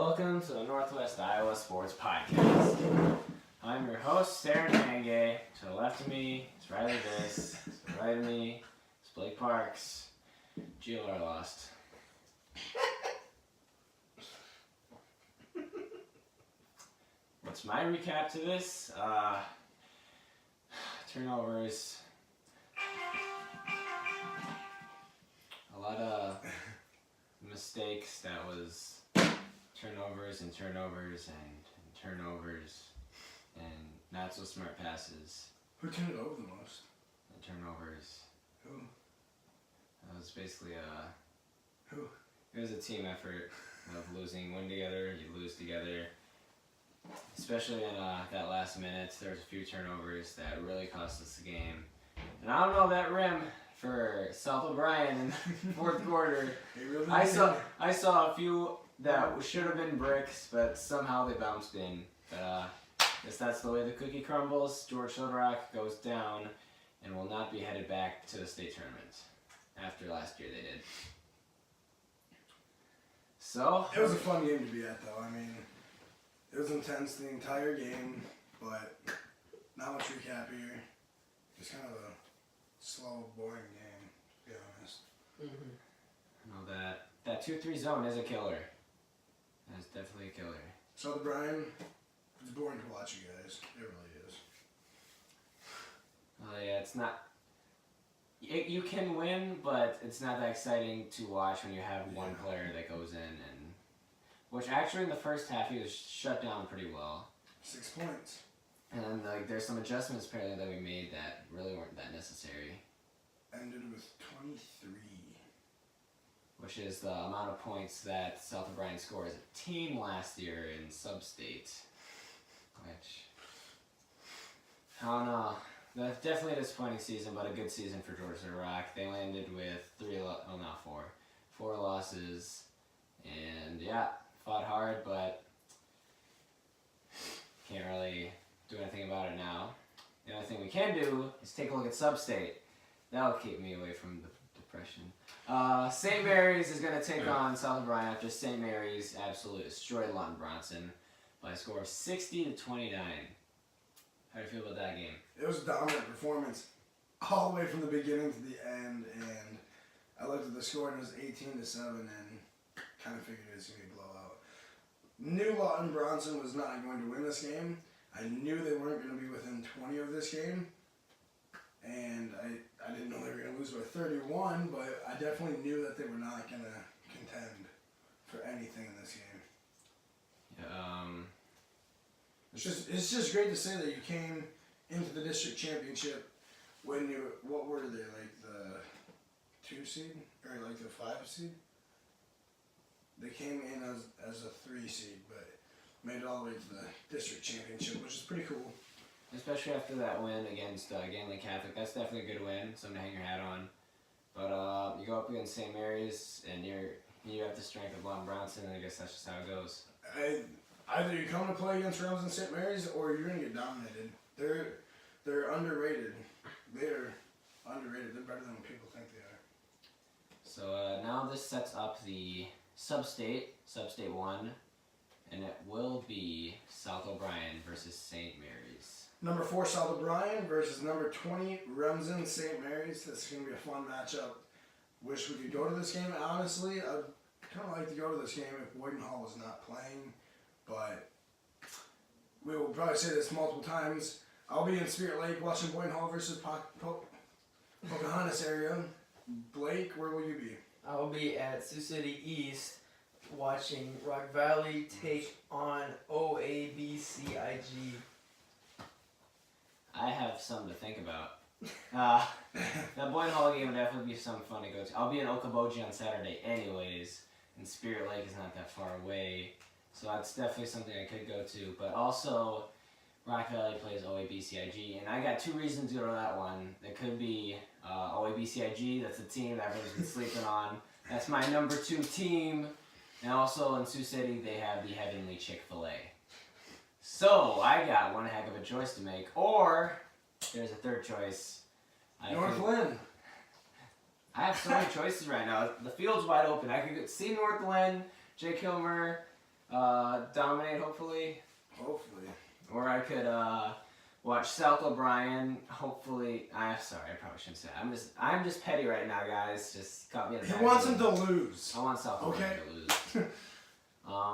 Welcome to the Northwest Iowa Sports Podcast. I'm your host, Sarah Nange. To the left of me is Riley Viss. To the right of me is Blake Parks. GLR lost. What's my recap to this? Turnovers. A lot of mistakes. That was turnovers and turnovers and turnovers and not so smart passes. Who turned it over the most? And turnovers. Who? It was basically Who? It was a team effort of losing. Win together, you lose together. Especially in that last minute, there was a few turnovers that really cost us the game. And I don't know that rim for South O'Brien in the fourth quarter. Really I saw a few that should have been bricks, but somehow they bounced in. But guess that's the way the cookie crumbles. George Shildrock goes down and will not be headed back to the state tournament. After last year they did. So it was a fun game to be at, though. I mean, it was intense the entire game, but not much recap here. Just kind of a slow, boring game, to be honest. I know that 2-3 zone is a killer. That's definitely a killer. So the Brian, it's boring to watch you guys. It really is. Oh yeah, it's not. You can win, but it's not that exciting to watch when you have one player that goes in and. Which actually in the first half he was shut down pretty well. 6 points. And then there's some adjustments apparently that we made that really weren't that necessary. Ended with 23. Which is the amount of points that South O'Brien scored as a team last year in sub-state. Which, I don't know. That's definitely a disappointing season, but a good season for George Rock. They landed with four losses. And yeah, fought hard, but can't really do anything about it now. The only thing we can do is take a look at sub-state. That'll keep me away from the depression. St. Mary's is going to take on South O'Brien after St. Mary's absolutely destroyed Lawton Bronson by a score of 60-29. How do you feel about that game? It was a dominant performance all the way from the beginning to the end, and I looked at the score and it was 18-7, and kind of figured it was going to be a blowout. Knew Lawton Bronson was not going to win this game. I knew they weren't going to be within 20 of this game. And I didn't know they were going to lose by 31, but I definitely knew that they were not going to contend for anything in this game. Yeah, It's just great to say that you came into the district championship when what were they, like the 2 seed? Or like the 5 seed? They came in as a 3 seed, but made it all the way to the district championship, which is pretty cool. especially after that win against Ganley Catholic. That's definitely a good win, something to hang your hat on. But you go up against St. Mary's, and you have the strength of Lawton Bronson, and I guess that's just how it goes. Either you come to play against Rams and St. Mary's, or you're going to get dominated. They're underrated. They're underrated. They're better than what people think they are. So now this sets up the sub-state 1, and it will be South O'Brien versus St. Mary's. Number 4 South O'Brien versus number 20 Remsen St. Mary's. This is going to be a fun matchup. Wish we could go to this game. Honestly, I'd kind of like to go to this game if Boyden Hall was not playing, but we will probably say this multiple times. I'll be in Spirit Lake watching Boyden Hall versus Pocahontas area. Blake, where will you be? I'll be at Sioux City East watching Rock Valley take on OABCIG. I have something to think about. That Boyden Hall game would definitely be something fun to go to. I'll be in Okoboji on Saturday anyways, and Spirit Lake is not that far away, so that's definitely something I could go to. But also, Rock Valley plays OABCIG, and I got 2 reasons to go to that one. It could be OABCIG, that's a team that everyone's been sleeping on. That's my number 2 team. And also in Sioux City, they have the Heavenly Chick-fil-A. So I got one heck of a choice to make. Or there's a third choice. Northland. I have so many choices right now. The field's wide open. I could see Northland, Jake Hilmer, dominate hopefully. Hopefully. Or I could watch South O'Brien. Hopefully, sorry, I probably shouldn't say that. I'm just petty right now, guys. Just got me in the He back wants of him to lose. I want South O'Brien Okay. to lose.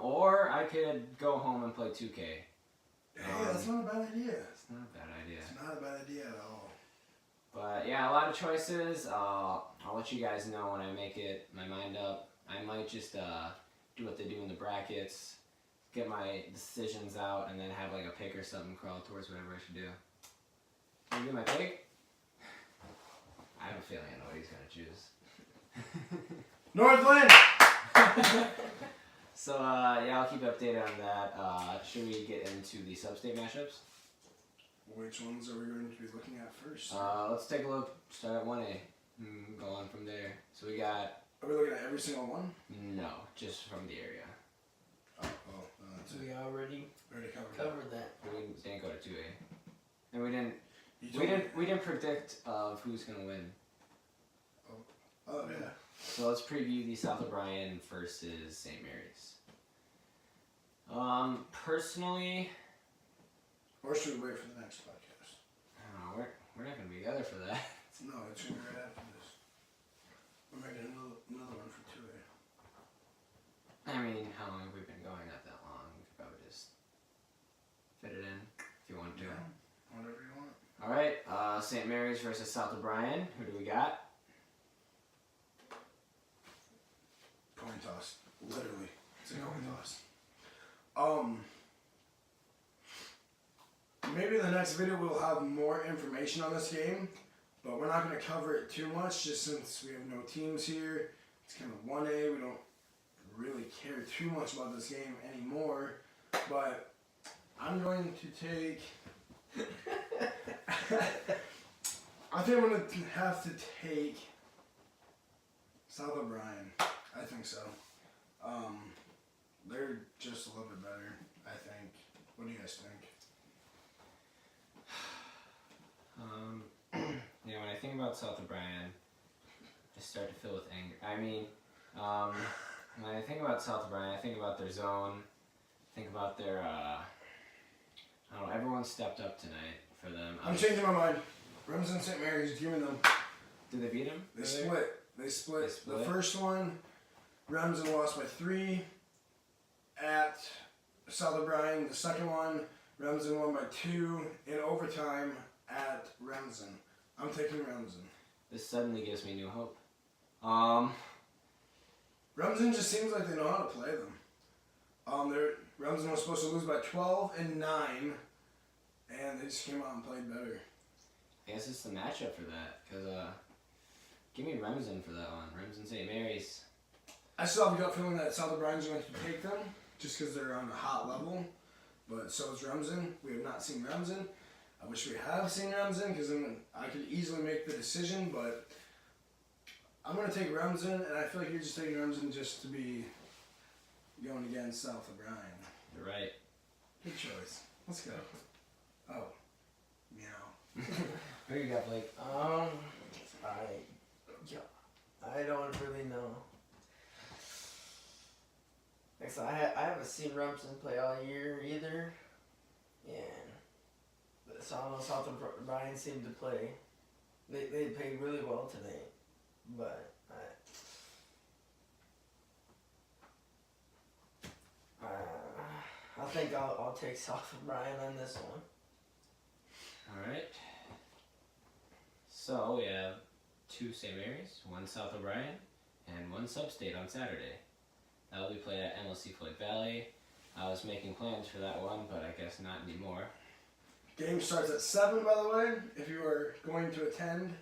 Or I could go home and play 2K. Hey, that's not a bad idea. It's not a bad idea. It's not a bad idea at all. But yeah, a lot of choices. I'll let you guys know when I make it my mind up. I might just do what they do in the brackets, get my decisions out, and then have like a pick or something crawl towards whatever I should do. Can you do my pick? I have a feeling I know what he's gonna choose. Northland! So yeah, I'll keep you updated on that. Should we get into the sub-state matchups? Which ones are we going to be looking at first? Let's take a look. Start at 1A. Go on from there. So we got Are we looking at every single one? no, just from the area. Oh, no, that's it. We already We already covered that. We didn't go to 2A, and we didn't. You told me. We didn't predict of who's gonna win. Oh, yeah. So let's preview the South O'Brien versus St. Mary's. Personally, Or should we wait for the next podcast? I don't know. We're not gonna be together for that. No, it's going to be right after this. We're making another one for 2A. I mean, how long have we been going? Not that long. We could probably just fit it in if you want to. Yeah, whatever you want. All right. St. Mary's versus South O'Brien. Who do we got? Coin toss. Literally. It's a coin toss. Maybe in the next video we'll have more information on this game, but we're not going to cover it too much just since we have no teams here. It's kind of 1A. We don't really care too much about this game anymore, but I'm going to take... I think I'm going to have to take South O'Brien. I think so. They're just a little bit better, I think. What do you guys think? Yeah, when I think about South O'Brien, I start to fill with anger. I mean, when I think about South O'Brien, I think about their zone. I think about their, I don't know, everyone stepped up tonight for them. I'm changing my mind. Remsen St. Mary's giving them. Did they beat him? They split. They split. The first one, Remsen lost by 3 at South O'Brien. The second one, Remsen won by 2 in overtime at Remsen. I'm taking Remsen. This suddenly gives me new hope. Remsen just seems like they know how to play them. Remsen was supposed to lose by 12 and 9, and they just came out and played better. I guess it's the matchup for that, because, give me Remsen for that one. Remsen St. Mary's. I still have a gut feeling that South O'Brien's going to take them, just because they're on a hot level. But so is Remsen. We have not seen Remsen. I wish we have seen Remsen, because then I could easily make the decision, but I'm going to take Remsen, and I feel like you're just taking Remsen just to be going against South O'Brien. You're right. Good choice. Let's go. Oh. Meow. Who you got, Blake? I don't really know. Like, so I haven't seen Remsen play all year either, and so I don't know. South O'Brien seemed to play. They played really well tonight, but I think I'll take South O'Brien on this one. All right. So we have 2 St. Mary's, 1 South O'Brien, and 1 Sub-State on Saturday. That will be played at MLC Floyd Valley. I was making plans for that one, but I guess not anymore. Game starts at 7, by the way. If you are going to attend,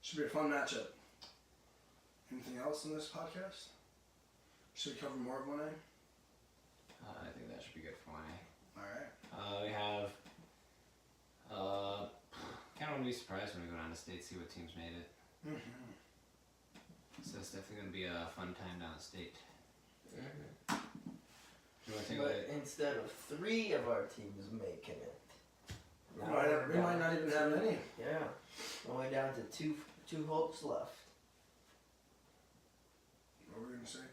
should be a fun matchup. Anything else in this podcast? Should we cover more of 1A? I think that should be good for 1A. Alright. We have, kind of want to be surprised when we go down to state, see what teams made it. Mm-hmm. So it's definitely going to be a fun time down at state. Mm-hmm. You want to take a But look? instead of 3 of our teams making it, We might not even have any. Yeah, only down to two hopes left. What were we going to say?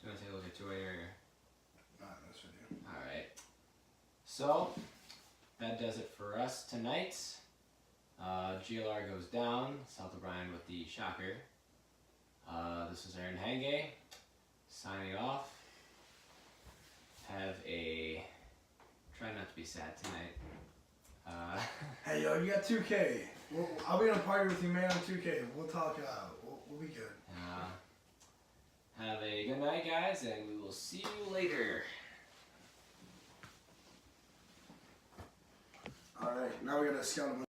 Do you want to take a look at 2A area? Not in this So, that does it for us tonight. GLR goes down. South O'Brien with the shocker. This is Aaron Henge signing off. Try not to be sad tonight. Hey, yo, you got 2K. I'll be in a party with you, man, on 2K. We'll talk out. We'll be good. Have a good night, guys, and we will see you later. All right, now we got to scout a bunch